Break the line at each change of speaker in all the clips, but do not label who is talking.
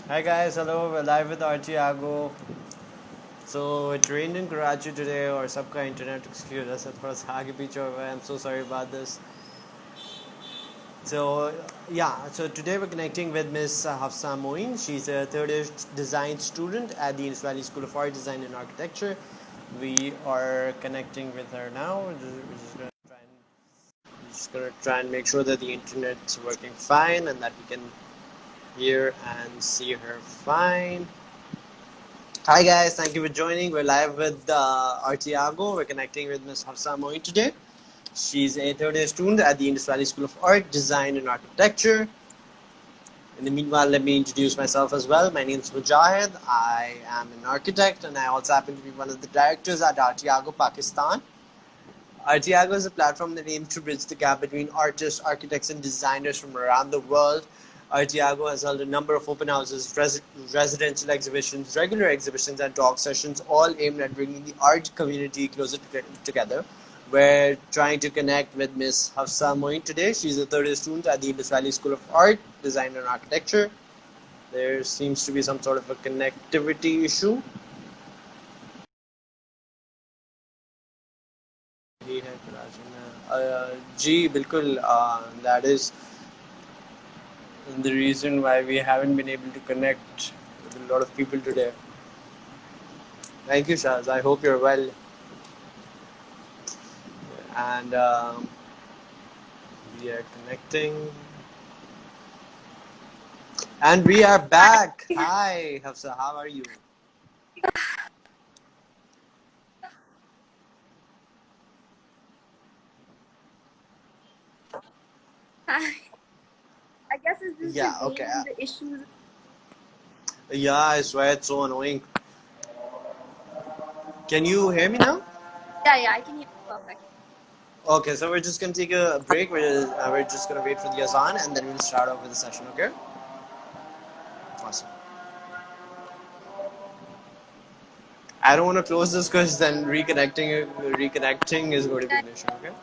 Hi guys, hello. We're live with Artiago. So it rained in Karachi today, और सबका internet excuse है थोड़ा सा आगे पीछे हो गया. I'm so sorry about this. So today we're connecting with Miss Hafsa Moin. She's a third year design student at the Indus Valley School of Art, Design and Architecture. We are connecting with her now. We're just gonna try and make sure that the internet's working fine and that we can hear and see her fine. Hi guys, thank you for joining. We're live with Artiago. We're connecting with Ms. Hafsa Moin today. She's a third year student at the Indus Valley School of Art, Design and Architecture. In the meanwhile, let me introduce myself as well. My name is Mujahid. I am an architect and I also happen to be one of the directors at Artiago, Pakistan. Artiago is a platform that aims to bridge the gap between artists, architects, and designers from around the world. Artiago has held a number of open houses, residential exhibitions, regular exhibitions, and talk sessions, all aimed at bringing the art community closer together. We're trying to connect with Miss Hafsa Moin today. She's a third year student at the Indus Valley School of Art, Design and Architecture. There seems to be some sort of a connectivity issue. ही है कराची में जी बिल्कुल that is the reason why we haven't been able to connect with a lot of people today. Thank you, Shaz. I hope you're well. And we are connecting. And we are back. Hi, Hafsa. How are you?
I guess it's just the
Yeah,
rain
okay.
and the issues.
Yeah, I swear it's so annoying. Can you hear me now?
Yeah, I can hear you perfect.
Okay, so we're just gonna take a break. We're just gonna wait for the azan and then we'll start off with the session. Okay? Awesome. I don't want to close this because then reconnecting is going to be
Yeah,
an issue. Okay.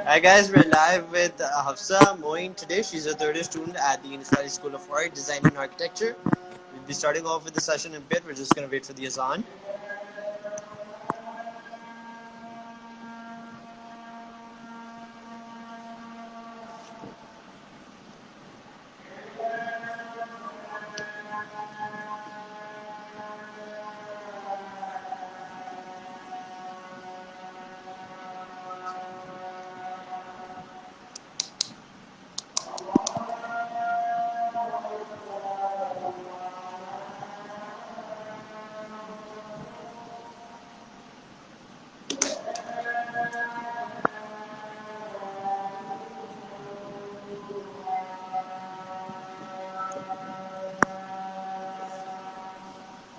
Hi guys, we're live with Hafsa Moin today. She's a third year student at the Indus Valley School of Art, Design and Architecture. We'll be starting off with the session in a bit. We're just going to wait for the azan.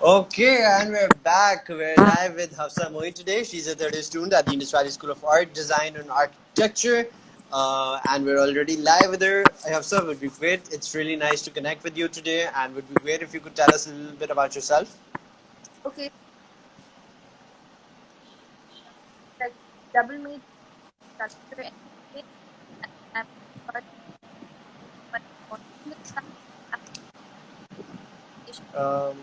Okay, and we're back. We're live with Hafsa Moin today. She's a third year student at the Indus Valley School of Art, Design and Architecture. And we're already live with her. Hafsa, would be great. It's really nice to connect with you today, and would be great if you could tell us a little bit about yourself.
okay, like double made structure and I'm but
Um,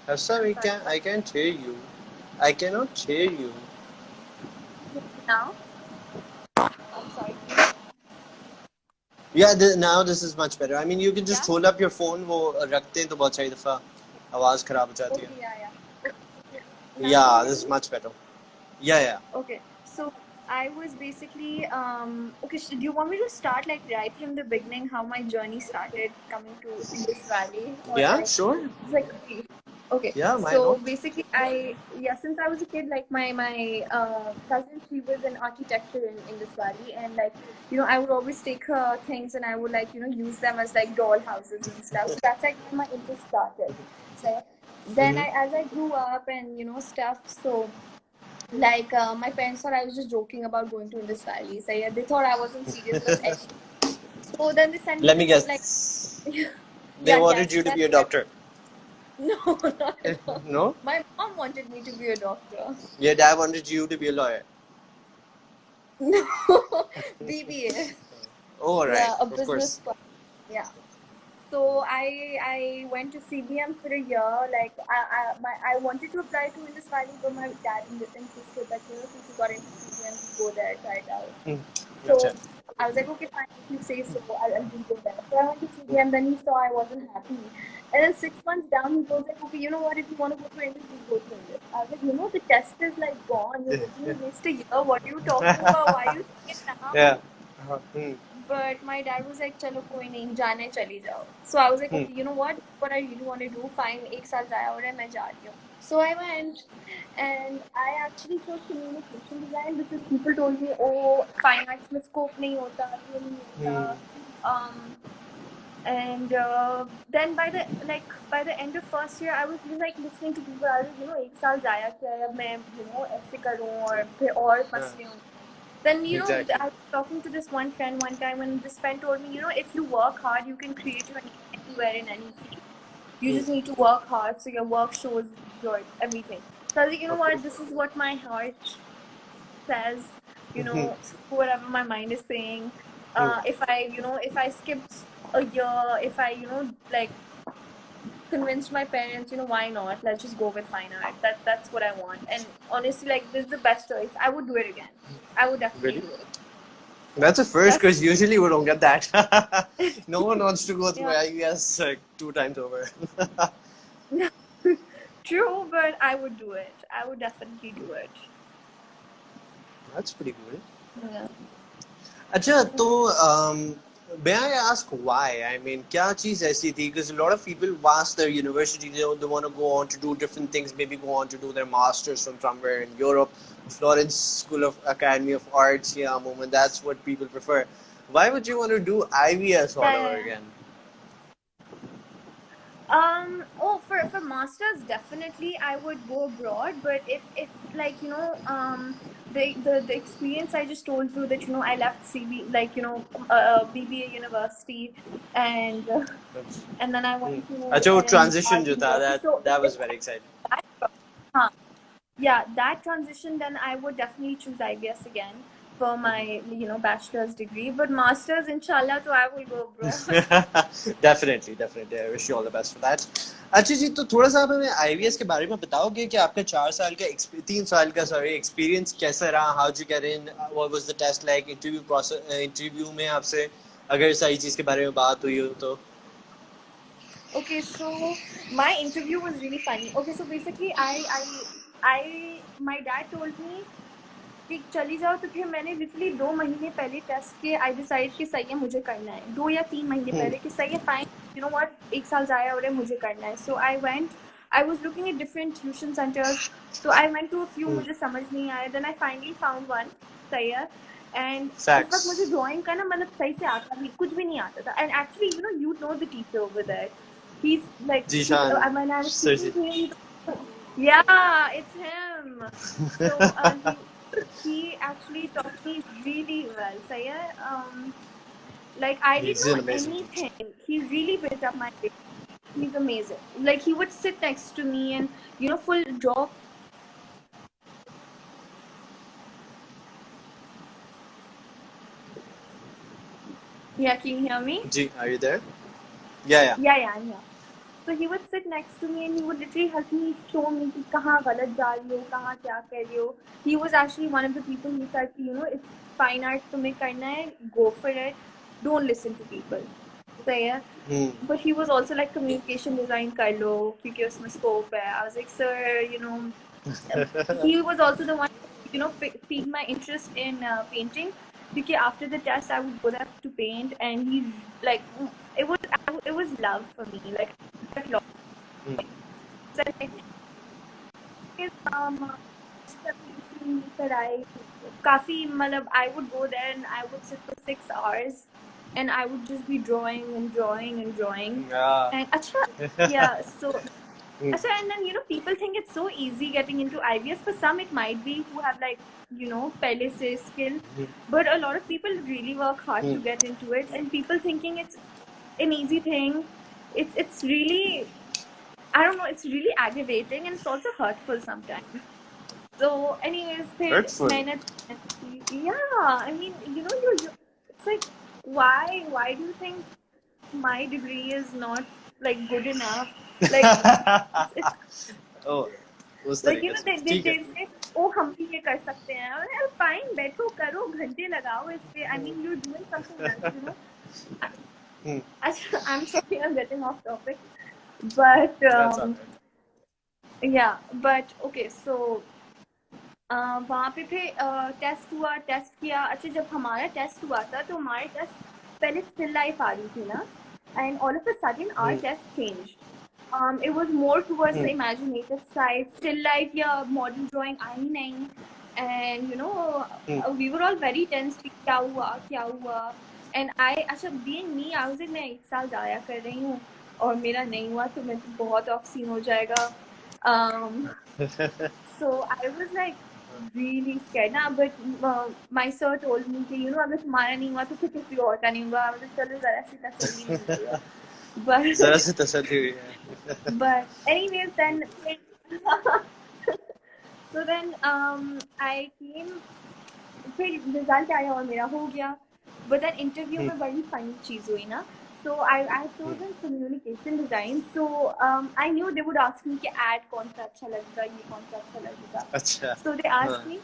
Hafsa, I can't hear you. I cannot hear you.
now. I'm sorry.
Yeah, now this is much better. I mean, you can just
Yeah.
hold up your phone. वो रखते हैं तो बहुत सारी दफा आवाज खराब हो जाती है.
Okay, yeah. Okay. Now can you
Yeah,
hear
this is
me?
much better. Yeah.
Okay. So I was basically okay. So do you want me to start like right from the beginning, how my journey started coming to Indus Valley, or
Yeah,
like
sure.
it's like okay?
Yeah, why
So
not?
basically, since I was a kid, like my cousin, she was in architecture in Indus Valley, and like I would always take her things and I would like use them as like doll houses and stuff. So that's like when my interest started. So then as I grew up and stuff, so like my parents thought I was just joking about going to Indus Valley. So yeah, they thought I wasn't serious, but actually, so then they sent me
Let
to
me
like
guess. They
yeah,
wanted
guess
you to
that's
be a
what
doctor.
no, not at all.
No?
My mom wanted me to be a doctor.
Your dad wanted you to be a lawyer.
No, BBA.
Oh, all right.
Yeah, a
Of
business
course.
school. Yeah. So I went to CBM for a year. Like I wanted to apply to Indus Valley, but my dad insisted that since you got into CBM, just go there, try it out.
Gotcha.
So I was like, okay, fine, if you say so, I'll just go there. So I went to CBM. Then he saw I wasn't happy, and then 6 months down, he goes like, okay, you know what? If you want to go to Indus, just go to Indus. I was like, the test is like gone. You're making me waste a year. What are you talking about? Why are you saying it now?
Yeah.
But my dad was like, चलो कोई नहीं जाने चली जाओ. So I was like, okay, you know what I really want to do, fine, एक साल जाया हो रहा है, मैं जा रही हूँ. So I went, and I actually chose communication design because people told me, oh, fine arts में scope नहीं होता, ये नहीं होता. And then by the end of first year, I was like listening to people. I was एक साल जाया क्या है, अब मैं ऐसे करूँ और फिर और मसले हों. Then
Exactly.
I was talking to this one friend one time, and this friend told me, if you work hard, you can create your name anywhere in any field. You just need to work hard, so your work shows your everything. So I was like, what? This is what my heart says. Whatever my mind is saying. If I skipped a year, if I like convinced my parents, why not? Let's just go with fine art. That's what I want. And honestly, like this is the best choice. I would do it again. I would definitely
Really?
do it.
That's a first
That's
because usually we don't get that. No one wants to go through
yeah.
IVS like 2 times over.
True, but I would do it. I would definitely do it.
That's pretty good.
Yeah.
अच्छा तो may I ask why? I mean, क्या चीज ऐसी थी? Because a lot of people pass their university, they want to go on to do different things, maybe go on to do their masters from somewhere in Europe, Florence School of Academy of Arts, yeah, moment. That's what people prefer. Why would you want to do IVS all over
Yeah.
again?
For masters, definitely I would go abroad. But if like the experience I just told you that I left CB like BBA university and and then I went to
अच्छा वो transition
art
जो था,
university. So
that was
if
very exciting.
that, yeah, that transition, then I would definitely choose IBS again for my bachelor's degree. But masters, inshallah, so I will go abroad.
Definitely. I wish you all the best for that. अच्छा जी, तो थोड़ा सा आप हमें IVS के बारे में बताओगे कि आपका 4 साल का 3 साल का एक्सपीरियंस कैसा रहा? How did you get in? What was the test like? Interview process, interview में आपसे अगर सारी चीज के बारे में बात हुई हो तो.
Okay, so my interview was really funny. Okay, so basically, my dad told me कि चली जाओ, तो फिर मैंने लिटरली 2 महीने पहले टेस्ट किए. आई डिसाइड कि सही है, मुझे करना है. 2 या 3 महीने पहले कि सही है, फाइन, व्हाट, एक साल जाया और मुझे करना है. So I was looking at different tuition centres. तो I went to a few, मुझे समझ नहीं आया. Then I finally found one. सही है. एंड उस वक्त मुझे ड्राइंग का मतलब सही से आता नहीं, कुछ भी नहीं आता था. And actually you know the teacher over there. He's like,
Zishan
when I was
Sir
speaking to him, yeah, it's him. So he actually taught me really well. So yeah, like I didn't
He's
know
an amazing teacher.
anything. He really built up my grade. He's amazing. Like he would sit next to me and full draw. Yeah, can you hear me?
Ji, are you there? Yeah.
Yeah, I'm here. So he would sit next to me and he would literally help me, show me कि कहाँ गलत जा रही हो, कहाँ क्या कर रही हो. He was actually one of the people who said if fine art तुम्हें करना है, go for it. Don't listen to people. So yeah. But he was also like communication design कर लो क्योंकि उसमें scope है. I was like, sir, he was also the one piqued my interest in painting. Because after the test, I would go there to paint, and he like it was love for me. Like love. So, पढ़ाई काफी मतलब I would go there and I would sit for 6 hours and I would just be drawing and drawing and drawing.
Yeah.
And अच्छा, yeah, so अच्छा, and then people think it's so easy getting into IVS. For some it might be who have like पहले से skill, but a lot of people really work hard to get into it, and people thinking it's an easy thing. It's really, I don't know, it's really aggravating and it's also hurtful sometimes. So, anyways, फिर
Hurtful.
मैंने yeah, I mean, it's like why do you think my degree is not like good enough? Like it's
Oh, उस
like
तरीके से
they
ठीक है.
say, oh हम भी ये कर सकते हैं. यार fine, बैठो करो, घंटे लगाओ इस पे. I mean, you're doing something else. I'm sorry, I'm getting off topic, but
That's all right.
yeah, but okay, so वहाँ पे टेस्ट हुआ, टेस्ट किया. अच्छा, जब हमारा टेस्ट हुआ था तो हमारे टेस्ट पहले स्टिल लाइफ आ रही थी ना, and all of a sudden our taste change. It was more towards the imaginative side. Still life या model drawing आई नहीं, and we were all very tense कि क्या हुआ. And अच्छा, being me, I was like मैं 1 साल जाया कर रही हूँ और मेरा नहीं हुआ तो मैं तो बहुत ऑफ सीन हो जाएगा. So I was like really scared ना, but my sir told me कि अगर तुम्हारा नहीं हुआ तो फिर किसी और का नहीं होगा. मतलब चलो जरा सी तसल्ली मिलती है. But
जरा सी तसल्ली हुई है.
but anyways, then so then I came, फिर रिजल्ट आया और मेरा हो गया. But then interview में बड़ी funny चीज हुई ना. So I chosen communication design. So I knew they would ask me कि ad कौन सा अच्छा लगेगा, ये कौन सा अच्छा लगेगा.
अच्छा.
So they asked me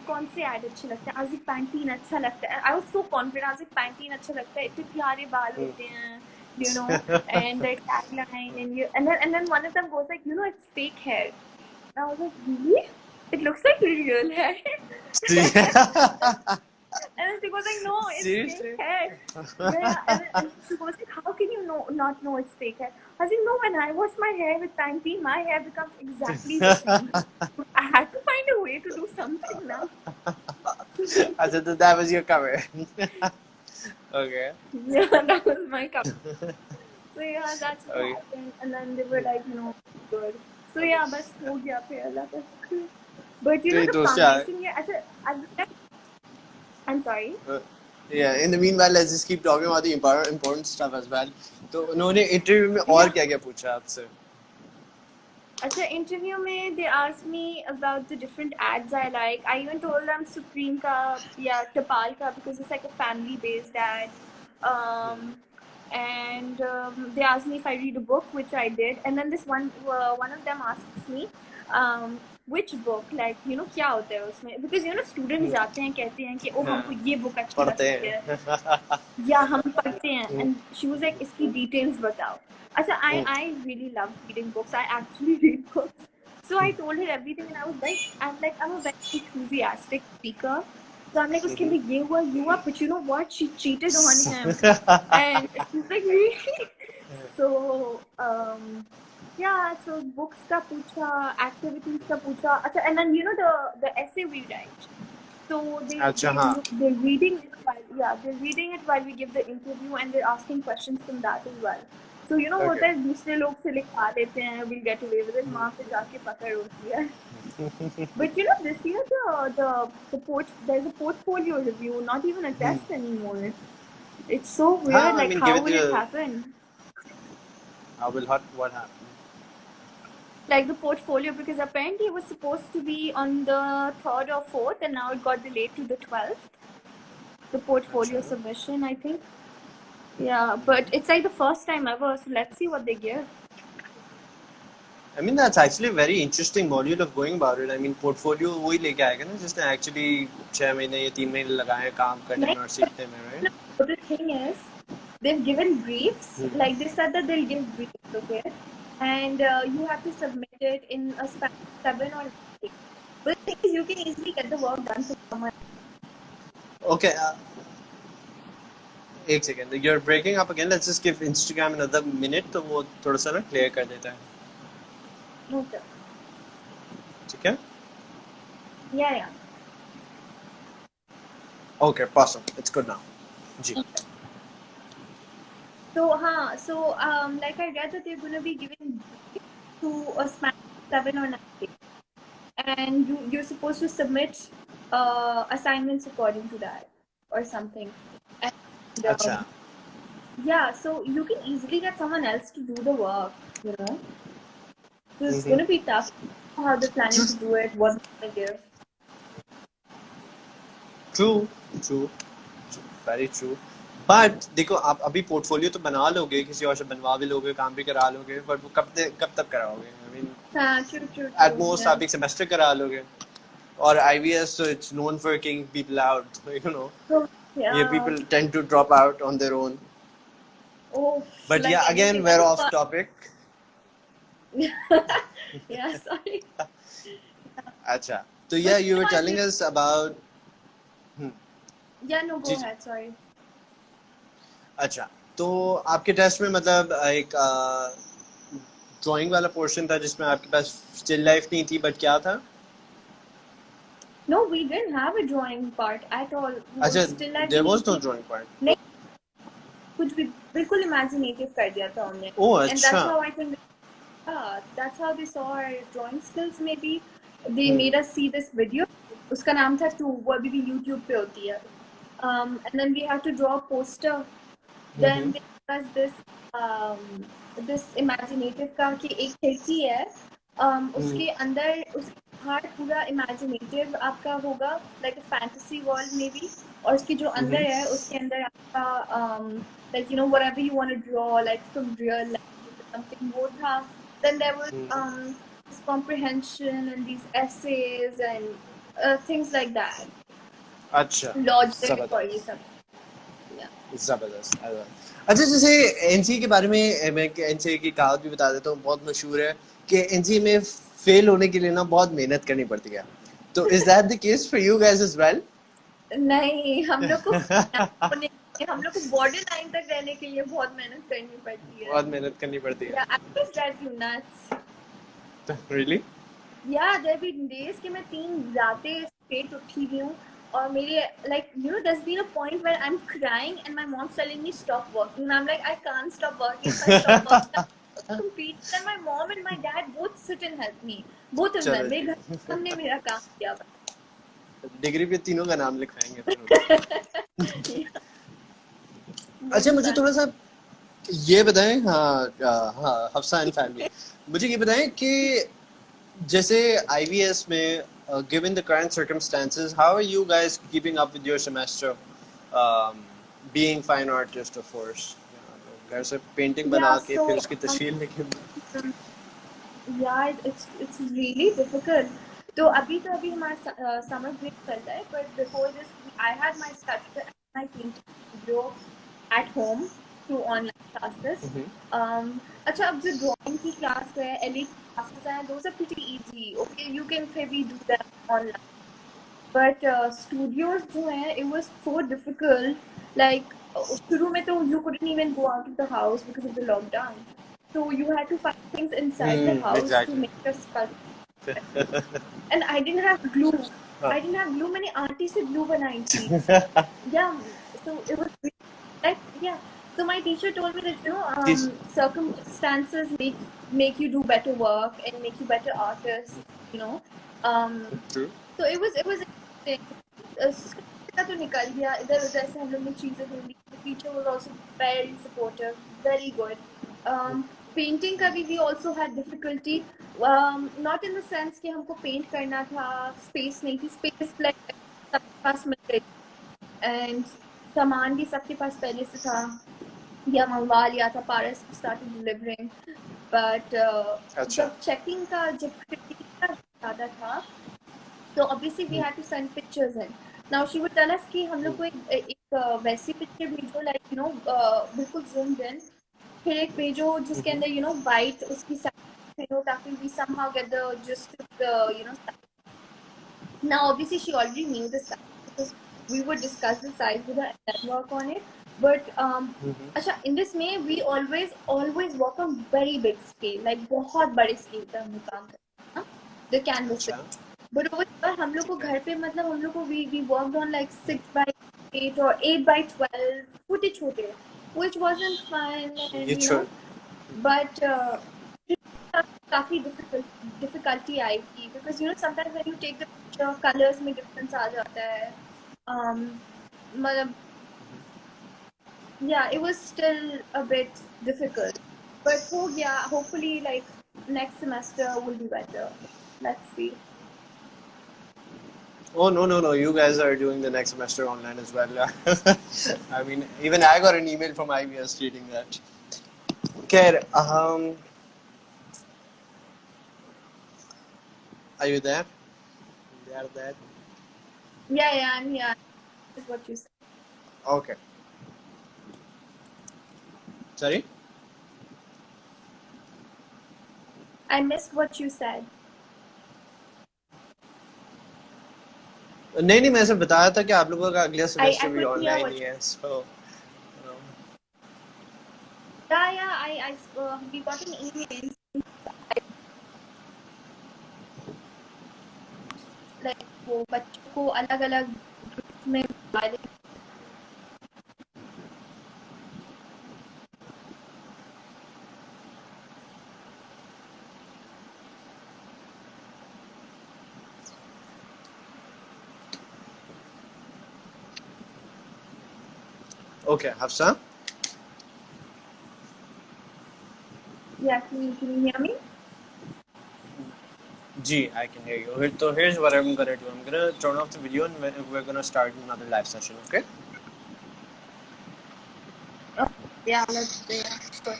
कौन से ad अच्छे लगते हैं. I was like Pantene अच्छा लगता है. I was so confident. I was like Pantene अच्छा लगता है, इतने प्यारे बाल होते हैं, and the tagline, and then one of them goes like, it's fake hair. And I was like, really? It looks like real hair. And then she goes like, no, it's
Seriously?
fake hair. Yeah, and she goes like, how can you not know it's fake hair? I was like, no, when I wash my hair with Pantene, my hair becomes exactly the same. I had to find a way to do something now.
अच्छा, so that was your cover. Okay.
Yeah, that was my cover. So yeah, that's what
Okay.
happened. And then they were like, good. So yeah, बस हो गया फिर अल्लाह का शुक्र. But
तो ये
the
दोस्त
foundation year, I'm sorry.
Yeah, in the meanwhile, let's just keep talking about the important stuff as well. तो उन्होंने इंटरव्यू में और क्या-क्या पूछा आपसे?
अच्छा, interview में they asked me about the different ads I like. I even told them Supreme का या Tapal का, because it's like a family based ad. And they asked me if I read a book, which I did. And then this one of them asks me which book, like क्या होता है उसमें, because students जाते हैं कहते हैं कि ओ हमको ये book अच्छी लगती है या हम पढ़ते हैं. And she was like, इसकी details बताओ. अच्छा, I really love reading books. I actually read books. So I told her everything, and I'm a very enthusiastic speaker. So I'm like, उसके अंदर ये हुआ, but you know what? She cheated on him. And she's like, really? So yeah, so books का पूछा, activities का पूछा. अच्छा, and then the essay we write. So they're reading it while we give the interview, and they're asking questions from that as well. So होता है दूसरे लोग से लिखवा लेते हैं, we'll get away with it. वहाँ पे जाके पकड़ होती है. But this year there's a portfolio review, not even a test anymore. It's so weird. Like, how will it happen?
What happened?
Like the portfolio, because apparently it was supposed to be on the 3rd or 4th, and now it got delayed to the 12th. The portfolio submission, I think. Yeah, but it's like the first time ever, so let's see what they give.
I mean, that's actually a very interesting module of going about it. I mean, portfolio वही लेके आएगा ना, जिसने actually 6 महीने या 3 महीने लगाए काम करने में और सीखने में, right?
But the thing is, they've given briefs. Like they said that they'll give briefs, okay? And you have to submit it in a span of 7 or 8 days. But the thing is, you can easily get the work done for someone.
Okay, एक second, you're breaking up again. Let's just give Instagram another minute, तो वो थोड़ा सा ना clear कर देता है.
Okay.
ठीक है?
Yeah, yeah.
Okay, awesome. It's good now. जी.
So, like I read that they're going to be giving to a span of 7 or 9 days, and you're supposed to submit assignments according to that or something. And
अच्छा.
yeah, so you can easily get someone else to do the work, you know. So it's going to be tough. How they're planning to do it, what they're going to give.
True. Very true. But देखो, आप अभी portfolio तो बना लोगे, किसी और से बनवा भी लोगे, काम भी करा लोगे, बट वो कब तक कराओगे? आई मीन,
हाँ, true.
एट मोस्ट आप एक सेमेस्टर करा लोगे. और IVS, so it's known for kicking people out, you know.
So,
Yeah,
yeah.
people tend to drop out on their own.
Oh,
But
like
yeah, again,
anything.
we're off topic.
Yeah, sorry.
अच्छा, तो yeah, you were telling us about.
Yeah, no, go
ji.
ahead, sorry.
अच्छा, तो आपके test में मतलब एक drawing वाला portion था जिसमें आपके पास स्टिल लाइफ नहीं थी, बट क्या था?
No, we didn't have a drawing part at all.
अच्छा,
Still life
there
भी
was no
नहीं थी.
drawing part.
नहीं, कुछ भी बिल्कुल imaginative कर दिया था उन्होंने.
ओह,
And that's
अच्छा.
how I think, that's how they saw our drawing skills. Maybe they made us see this video. उसका नाम था Two, वो अभी भी YouTube पे होती है. And then we had to draw a poster. Then they gave us this imaginative का कि एक खिड़की है, उसके अंदर उसके बाहर पूरा imaginative आपका होगा, like a fantasy world maybe, और उसके जो अंदर है उसके अंदर आपका like you know whatever you want to draw like from real life or something वो था. Then there was this comprehension and these essays and things like that.
अच्छा,
Logic और ये सब.
जबरदस्त. अच्छा, जैसे एनसीए के बारे में मैं एनसीए की कहावत भी बता देता हूँ, बहुत मशहूर है कि एनसीए में फेल होने के लिए ना बहुत मेहनत करनी पड़ती है. तो is that the case for you guys as well?
नहीं, हम लोग को बॉर्डर लाइन तक रहने के लिए बहुत मेहनत करनी पड़ती है.
बहुत मेहनत करनी पड़ती है.
Yeah, I just drive you nuts.
Really?
Yeah, there have been days कि मैं 3 रातें straight उठी हुई हूँ और मेरे like you know there's been a point where I'm crying and my mom's telling me stop working and I'm like I can't stop working. If I stop working, I'm complete. Then my mom and my dad both sit and help me. Both of them. मेरे घर हमने मेरा काम किया.
Degree पे तीनों का नाम लिखवाएंगे. अच्छा, मुझे थोड़ा सा ये बताएं. हाँ, हफ्सा एंड फैमिली, मुझे ये बताएं कि जैसे IVS में given the current circumstances, how are you guys keeping up with your semester, being fine artist of course, घर से पेंटिंग बना के फिर उसकी तस्वीर लेके.
Yeah, it's really difficult. तो अभी हमारा summer break चल रहा है, but before this I had my sculpture and my painting studio at home through online classes. अच्छा, अब जो drawing की class है, LA classes हैं, those are pretty easy. Okay, you can maybe do that online. But studios जो हैं, it was so difficult. Like शुरू में तो you couldn't even go out of the house because of the lockdown. So you had to find things inside the house to make a sculpture. And I didn't have glue. मैंने aunty से glue बनाई थी. Yeah, so it was like yeah. So my teacher told me that you know circumstances make you do better work and make you better artists. You know.
True.
So it was interesting. तो निकल गया, इधर उधर से हम लोग ने चीजें ढूंढी. The teacher was also very supportive, very good. Painting का भी we also had difficulty. Not in the sense कि हमको paint करना था, space नहीं थी. Space like सबके पास मिल गई and सामान भी सबके पास पहले से था या मंगवा लिया था. Paris started delivering, but जब checking का ज़्यादा था, so obviously we had to send pictures in. Now she would tell us कि हम लोग को एक वैसी picture भेजो like you know बिल्कुल zoomed in, फिर एक भेजो जिसके अंदर you know white उसकी side, you know, ताकि we somehow get the gist of the you know. Now, obviously, she already knew the size because we would discuss the size with her and then work on it. But अच्छा, in this May, we always work on very big scale, like बहुत बड़े scale पे हम लोग काम करते हैं, the canvas पे. But over here, हम लोग को घर पे मतलब हम लोग को we worked on like 6x8 or 8x12 छोटे, which wasn't fun, and you know, but काफी difficulty आई थी because you know sometimes when you take the picture colors में difference आ जाता है, मतलब yeah, it was still a bit difficult, but हो गया. Hopefully like next semester will be better. Let's see.
Oh, no. You guys are doing the next semester online as well. I mean, even I got an email from IBS stating that. Okay, are you there? They are there.
Yeah, I'm here. Is what you said.
Okay. Sorry?
I missed what you said.
नहीं, मैं ऐसे बताया था कि आप लोगों का अगला सेमेस्टर भी
couldn't hear
online
what
he
you...
है, so
Yeah, we got an email like वो बच्चों को अलग-अलग ग्रुप्स में divide.
Okay, Hafsa?
Yeah, can you hear me?
Gee, I can hear you. So here's what I'm gonna do. I'm gonna turn off the video and we're gonna start another live session, okay?
Oh, yeah, let's do it. Sure.